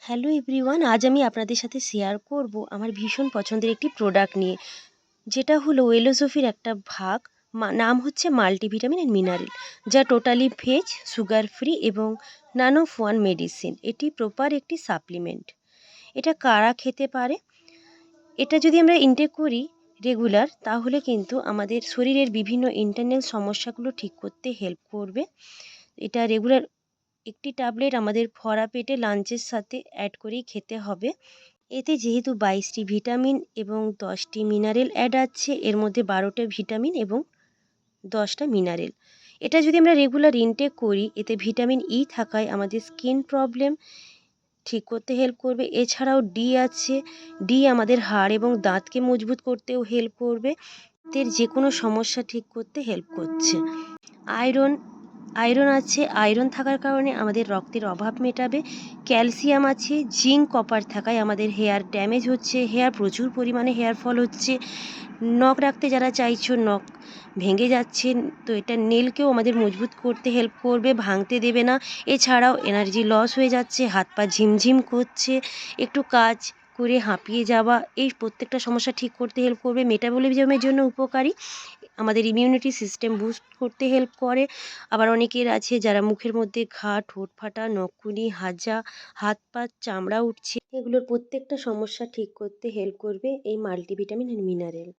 Hello everyone, আজ আমি আপনাদের সাথে শেয়ার করব আমার ভীষণ পছন্দের একটি প্রোডাক্ট নিয়ে, যেটা হলো ওয়েলোসফির একটা ভাগ। নাম হচ্ছে মাল্টিভিটামিন অ্যান্ড মিনারেল, যা টোটালি ভেজ, সুগার ফ্রি এবং নান অফ ওয়ান মেডিসিন। এটি প্রপার একটি সাপ্লিমেন্ট। এটা কারা খেতে পারে? এটা যদি আমরা ইনটেক করি রেগুলার, তাহলে কিন্তু আমাদের শরীরের বিভিন্ন ইন্টারনাল সমস্যাগুলো ঠিক করতে হেল্প করবে। এটা রেগুলার একটি ট্যাবলেট আমাদের ভরা পেটে লাঞ্চের সাথে অ্যাড করেই খেতে হবে। এতে যেহেতু 22টি ভিটামিন এবং 10টি মিনারেল অ্যাড আছে, এর মধ্যে 12টা ভিটামিন এবং 10টা মিনারেল। এটা যদি আমরা রেগুলার ইনটেক করি, এতে ভিটামিন ই থাকায় আমাদের স্কিন প্রবলেম ঠিক করতে হেল্প করবে। এছাড়াও ডি আছে। ডি আমাদের হাড় এবং দাঁতকে মজবুত করতেও হেল্প করবে। এর যে কোনো সমস্যা ঠিক করতে হেল্প করছে। আয়রন আয়রন আছে। আয়রন থাকার কারণে আমাদের রক্তের অভাব মেটাবে। ক্যালসিয়াম আছে। জিঙ্ক, কপার থাকায় আমাদের হেয়ার ড্যামেজ হচ্ছে, প্রচুর পরিমাণে হেয়ার ফল হচ্ছে। নখ রাখতে যারা চাইছো, নখ ভেঙে যাচ্ছে, তো এটা নেলকেও আমাদের মজবুত করতে হেল্প করবে, ভাঙতে দেবে না। এছাড়াও এনার্জি লস হয়ে যাচ্ছে, হাত পা ঝিমঝিম করছে, একটু কাজ করে হাঁপিয়ে যাওয়া, এই প্রত্যেকটা সমস্যা ঠিক করতে হেল্প করবে। মেটাবলিজমের জন্য উপকারী, আমাদের ইমিউনিটি সিস্টেম বুস্ট করতে হেল্প করে। আবার অনেকের আছে যারা মুখের মধ্যে ঘা, ঠোঁট ফাটা, নখকুনি, হাজা, হাত পা চামড়া উঠছে, এগুলোর প্রত্যেকটা সমস্যা ঠিক করতে হেল্প করবে এই মাল্টিভিটামিন অ্যান্ড মিনারেল।